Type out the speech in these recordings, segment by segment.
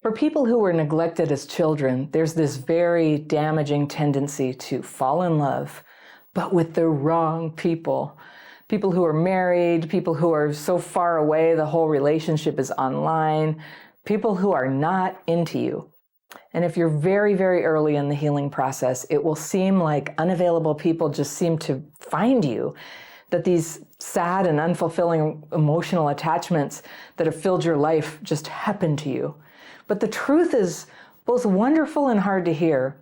For people who were neglected as children, there's this very damaging tendency to fall in love, but with the wrong people. People who are married, people who are so far away, the whole relationship is online, people who are not into you. And if you're very, very early in the healing process, it will seem like unavailable people just seem to find you, that these sad and unfulfilling emotional attachments that have filled your life just happen to you. But the truth is both wonderful and hard to hear.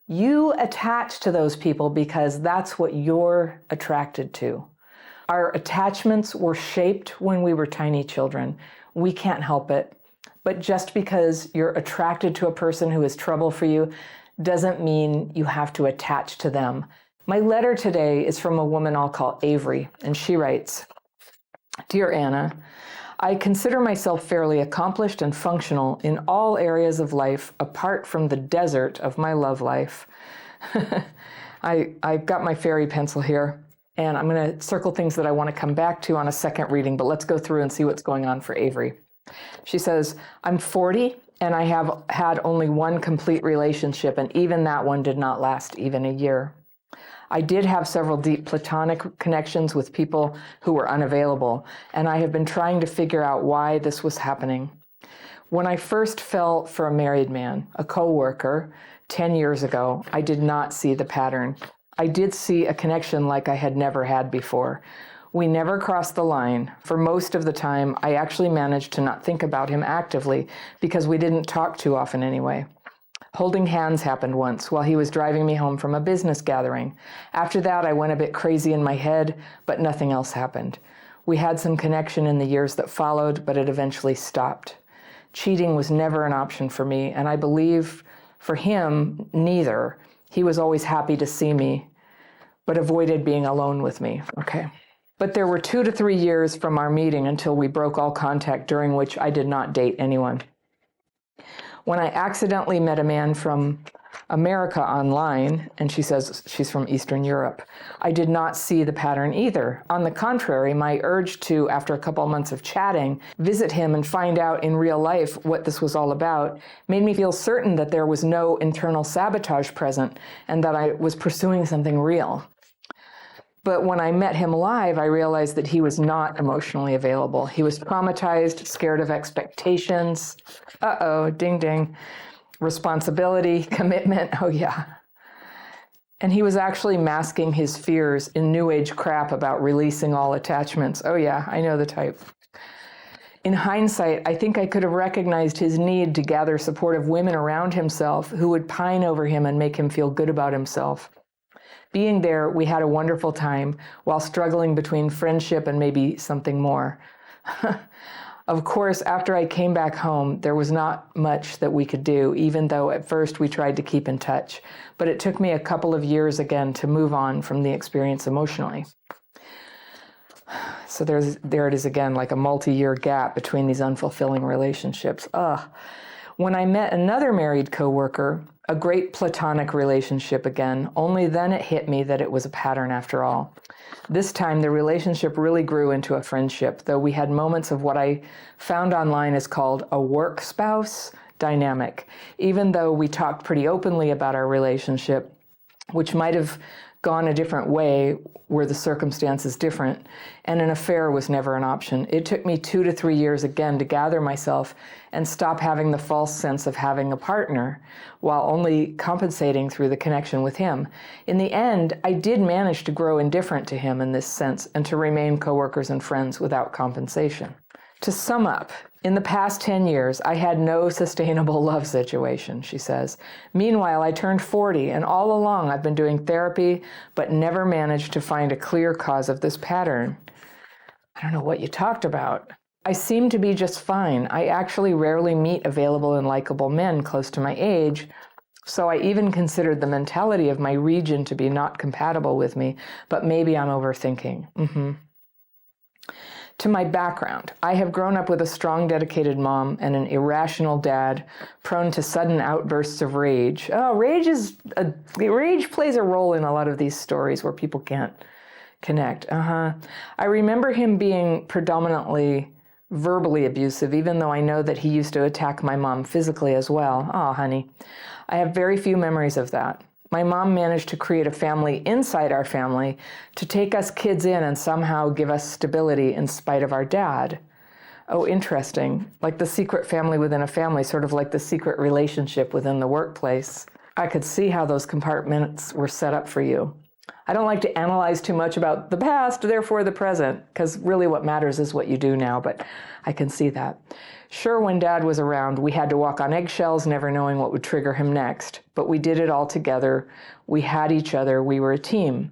You attach to those people because that's what you're attracted to. Our attachments were shaped when we were tiny children. We can't help it. But just because you're attracted to a person who is trouble for you doesn't mean you have to attach to them. My letter today is from a woman I'll call Avery, and she writes, "Dear Anna, I consider myself fairly accomplished and functional in all areas of life apart from the desert of my love life." I've got my fairy pencil here, and I'm going to circle things that I want to come back to on a second reading, but let's go through and see what's going on for Avery. She says, "I'm 40 and I have had only one complete relationship, and even that one did not last even a year. I did have several deep platonic connections with people who were unavailable, and I have been trying to figure out why this was happening. When I first fell for a married man, a coworker, 10 years ago, I did not see the pattern. I did see a connection like I had never had before. We never crossed the line. For most of the time, I actually managed to not think about him actively because we didn't talk too often anyway. Holding hands happened once while he was driving me home from a business gathering. After that, I went a bit crazy in my head, but nothing else happened. We had some connection in the years that followed, but it eventually stopped. Cheating was never an option for me, and I believe for him, neither. He was always happy to see me, but avoided being alone with me." Okay. "But there were 2 to 3 years from our meeting until we broke all contact, during which I did not date anyone. When I accidentally met a man from America online," and she says she's from Eastern Europe, "I did not see the pattern either. On the contrary, my urge to, after a couple of months of chatting, visit him and find out in real life what this was all about made me feel certain that there was no internal sabotage present and that I was pursuing something real. But when I met him live, I realized that he was not emotionally available. He was traumatized, scared of expectations. Uh-oh, ding, ding. Responsibility, commitment, oh yeah. And he was actually masking his fears in New Age crap about releasing all attachments. Oh yeah, I know the type. In hindsight, I think I could have recognized his need to gather supportive women around himself who would pine over him and make him feel good about himself. Being there, we had a wonderful time while struggling between friendship and maybe something more. Of course, after I came back home, there was not much that we could do, even though at first we tried to keep in touch. But it took me a couple of years again to move on from the experience emotionally." So there it is again, like a multi-year gap between these unfulfilling relationships. When I met another married coworker, a great platonic relationship again, only then it hit me that it was a pattern after all. This time, the relationship really grew into a friendship, though we had moments of what I found online is called a work spouse dynamic. Even though we talked pretty openly about our relationship, which might have gone a different way were the circumstances different, and an affair was never an option. It took me 2 to 3 years again to gather myself and stop having the false sense of having a partner while only compensating through the connection with him. In the end, I did manage to grow indifferent to him in this sense and to remain coworkers and friends without compensation. To sum up, in the past 10 years, I had no sustainable love situation, she says. Meanwhile, I turned 40, and all along I've been doing therapy, but never managed to find a clear cause of this pattern. I don't know what you talked about. I seem to be just fine. I actually rarely meet available and likable men close to my age, so I even considered the mentality of my region to be not compatible with me, but maybe I'm overthinking. To my background, I have grown up with a strong, dedicated mom and an irrational dad, prone to sudden outbursts of rage. Rage plays a role in a lot of these stories where people can't connect. I remember him being predominantly verbally abusive, even though I know that he used to attack my mom physically as well. Oh, honey. I have very few memories of that. My mom managed to create a family inside our family to take us kids in and somehow give us stability in spite of our dad. Oh, interesting. Like the secret family within a family, sort of like the secret relationship within the workplace. I could see how those compartments were set up for you. I don't like to analyze too much about the past, therefore the present, because really what matters is what you do now, but I can see that. Sure, when Dad was around, we had to walk on eggshells, never knowing what would trigger him next, but we did it all together. We had each other. We were a team.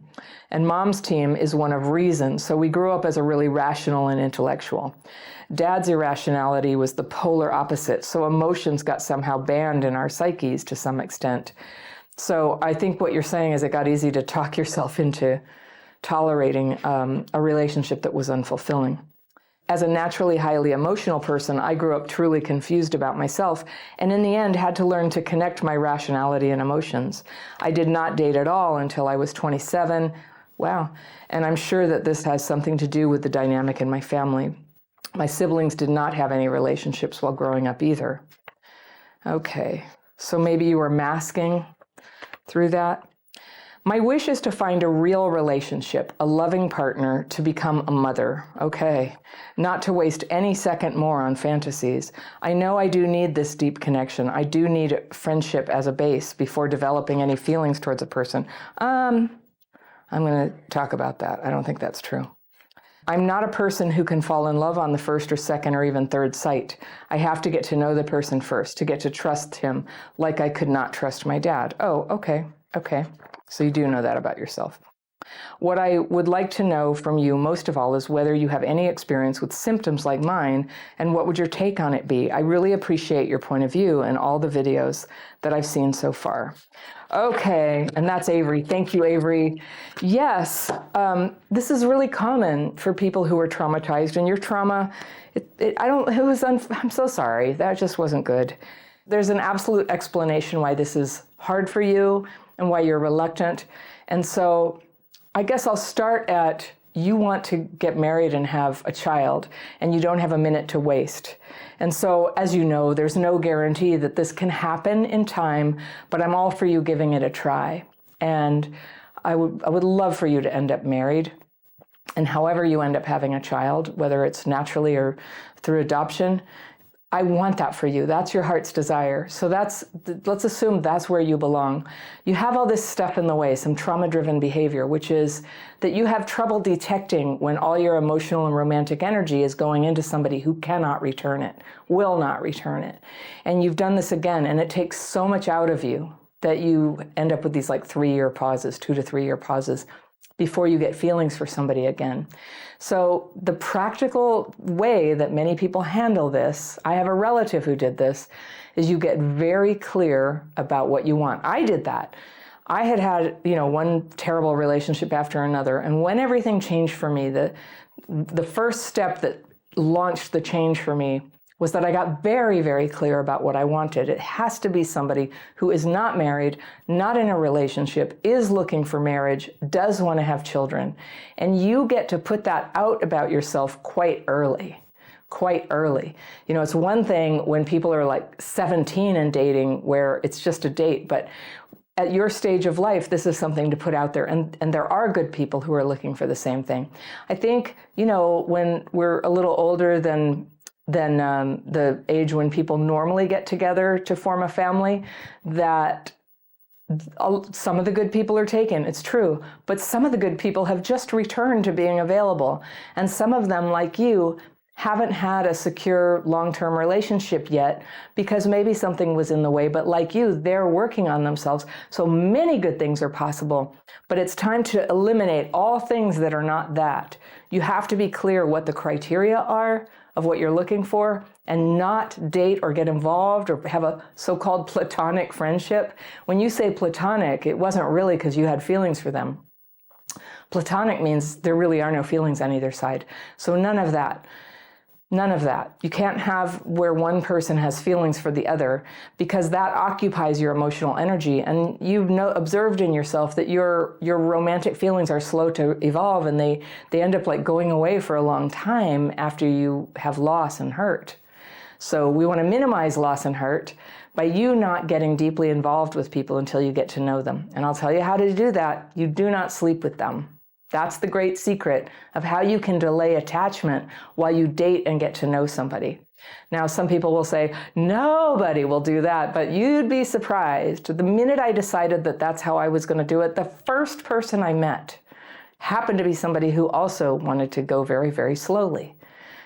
And Mom's team is one of reason, so we grew up as a really rational and intellectual. Dad's irrationality was the polar opposite, so emotions got somehow banned in our psyches to some extent. So I think what you're saying is it got easy to talk yourself into tolerating a relationship that was unfulfilling. As a naturally highly emotional person, I grew up truly confused about myself, and in the end had to learn to connect my rationality and emotions. I did not date at all until I was 27. Wow. And I'm sure that this has something to do with the dynamic in my family. My siblings did not have any relationships while growing up either. Okay, so maybe you were masking through that. My wish is to find a real relationship, a loving partner, to become a mother. Okay, not to waste any second more on fantasies. I know I do need this deep connection. I do need friendship as a base before developing any feelings towards a person. I'm going to talk about that. I don't think that's true. I'm not a person who can fall in love on the first or second or even third sight. I have to get to know the person first, to get to trust him like I could not trust my dad. Oh, okay. So you do know that about yourself. What I would like to know from you most of all is whether you have any experience with symptoms like mine, and what would your take on it be? I really appreciate your point of view in all the videos that I've seen so far. Okay, and that's Avery. Thank you, Avery. Yes, this is really common for people who are traumatized, and your trauma, I'm so sorry. That just wasn't good. There's an absolute explanation why this is hard for you and why you're reluctant. And so I guess I'll start at, you want to get married and have a child, and you don't have a minute to waste. And so, as you know, there's no guarantee that this can happen in time, but I'm all for you giving it a try. And I would love for you to end up married. And however you end up having a child, whether it's naturally or through adoption, I want that for you. That's your heart's desire. So let's assume that's where you belong. You have all this stuff in the way, some trauma-driven behavior, which is that you have trouble detecting when all your emotional and romantic energy is going into somebody who cannot return it, will not return it. And you've done this again, and it takes so much out of you that you end up with these like 3-year pauses, 2 to 3 year pauses, before you get feelings for somebody again. So the practical way that many people handle this, I have a relative who did this, is you get very clear about what you want. I did that. I had one terrible relationship after another, and when everything changed for me, the first step that launched the change for me was that I got very, very clear about what I wanted. It has to be somebody who is not married, not in a relationship, is looking for marriage, does want to have children. And you get to put that out about yourself quite early. It's one thing when people are like 17 and dating where it's just a date, but at your stage of life, this is something to put out there. And there are good people who are looking for the same thing. I think, when we're a little older than the age when people normally get together to form a family, that some of the good people are taken, it's true, but some of the good people have just returned to being available. And some of them, like you, haven't had a secure long-term relationship yet because maybe something was in the way, but like you, they're working on themselves. So many good things are possible, but it's time to eliminate all things that are not that. You have to be clear what the criteria are of what you're looking for, and not date or get involved or have a so-called platonic friendship. When you say platonic, it wasn't really because you had feelings for them. Platonic means there really are no feelings on either side. So none of that. None of that. You can't have where one person has feelings for the other, because that occupies your emotional energy. And you've observed in yourself that your romantic feelings are slow to evolve, and they end up like going away for a long time after you have loss and hurt. So we want to minimize loss and hurt by you not getting deeply involved with people until you get to know them. And I'll tell you how to do that. You do not sleep with them. That's the great secret of how you can delay attachment while you date and get to know somebody. Now, some people will say, nobody will do that, but you'd be surprised. The minute I decided that that's how I was going to do it, the first person I met happened to be somebody who also wanted to go very, very slowly.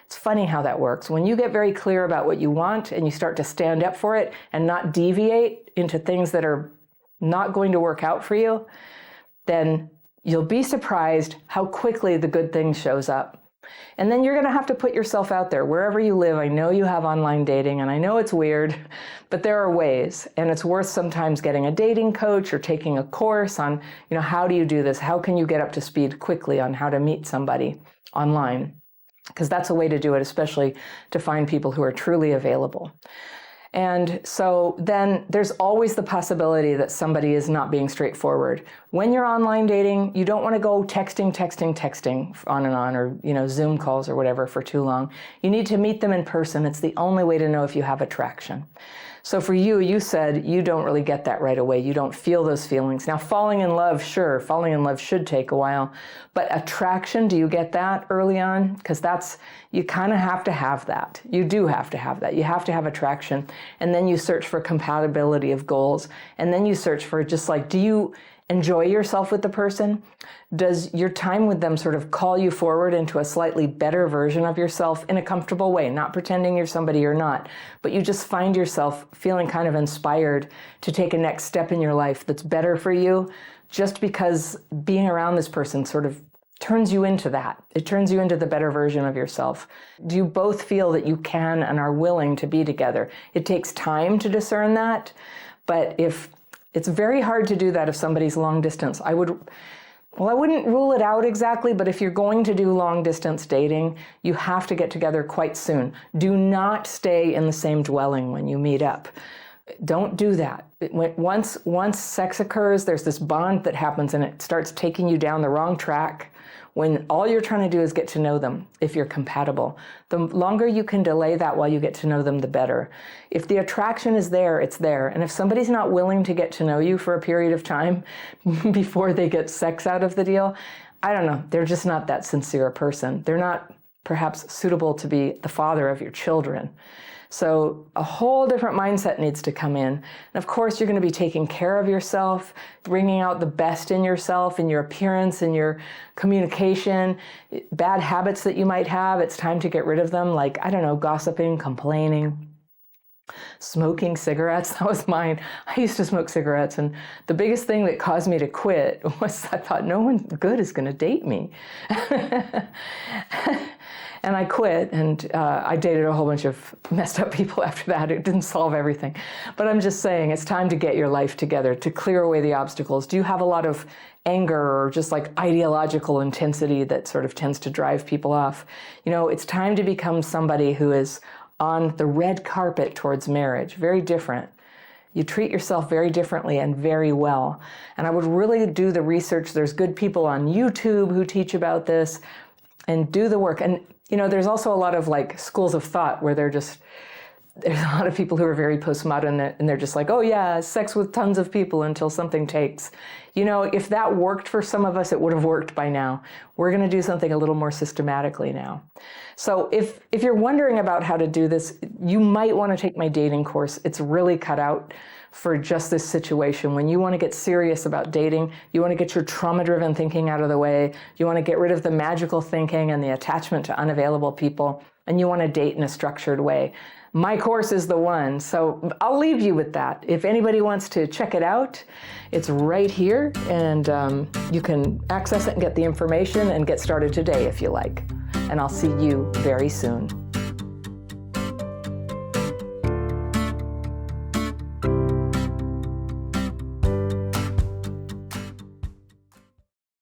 It's funny how that works. When you get very clear about what you want and you start to stand up for it and not deviate into things that are not going to work out for you, then you'll be surprised how quickly the good thing shows up. And then you're going to have to put yourself out there wherever you live. I know you have online dating, and I know it's weird, but there are ways. And it's worth sometimes getting a dating coach or taking a course on, how do you do this? How can you get up to speed quickly on how to meet somebody online? Because that's a way to do it, especially to find people who are truly available. And so then there's always the possibility that somebody is not being straightforward. When you're online dating, you don't want to go texting on and on, or Zoom calls or whatever for too long. You need to meet them in person. It's the only way to know if you have attraction. So for you said you don't really get that right away. You don't feel those feelings. Now, falling in love, sure, falling in love should take a while. But attraction, do you get that early on? Because you kind of have to have that. You do have to have that. You have to have attraction. And then you search for compatibility of goals. And then you search for just like, do you enjoy yourself with the person? Does your time with them sort of call you forward into a slightly better version of yourself in a comfortable way, not pretending you're somebody you're not, but you just find yourself feeling kind of inspired to take a next step in your life that's better for you, just because being around this person sort of turns you into that. It turns you into the better version of yourself. Do you both feel that you can and are willing to be together? It takes time to discern that, but it's very hard to do that if somebody's long distance. I wouldn't rule it out exactly, but if you're going to do long distance dating, you have to get together quite soon. Do not stay in the same dwelling when you meet up. Don't do that. Once sex occurs, there's this bond that happens, and it starts taking you down the wrong track when all you're trying to do is get to know them if you're compatible. The longer you can delay that while you get to know them, the better. If the attraction is there, it's there. And if somebody's not willing to get to know you for a period of time before they get sex out of the deal, I don't know, they're just not that sincere a person. They're not perhaps suitable to be the father of your children. So a whole different mindset needs to come in. And of course, you're going to be taking care of yourself, bringing out the best in yourself, in your appearance, in your communication, bad habits that you might have. It's time to get rid of them, like, I don't know, gossiping, complaining, smoking cigarettes. That was mine. I used to smoke cigarettes, and the biggest thing that caused me to quit was I thought no one good is going to date me. And I quit, and I dated a whole bunch of messed up people after that. It didn't solve everything. But I'm just saying, it's time to get your life together, to clear away the obstacles. Do you have a lot of anger or just like ideological intensity that sort of tends to drive people off? It's time to become somebody who is on the red carpet towards marriage. Very different. You treat yourself very differently and very well. And I would really do the research. There's good people on YouTube who teach about this, and do the work. And there's also a lot of like schools of thought where there's a lot of people who are very postmodern, and they're just like, oh yeah, sex with tons of people until something takes. If that worked for some of us, it would have worked by now. We're going to do something a little more systematically now. So if you're wondering about how to do this, you might want to take my dating course. It's really cut out for just this situation. When you want to get serious about dating, you want to get your trauma-driven thinking out of the way, you want to get rid of the magical thinking and the attachment to unavailable people, and you want to date in a structured way. My course is the one, so I'll leave you with that. If anybody wants to check it out, it's right here, and you can access it and get the information and get started today if you like. And I'll see you very soon.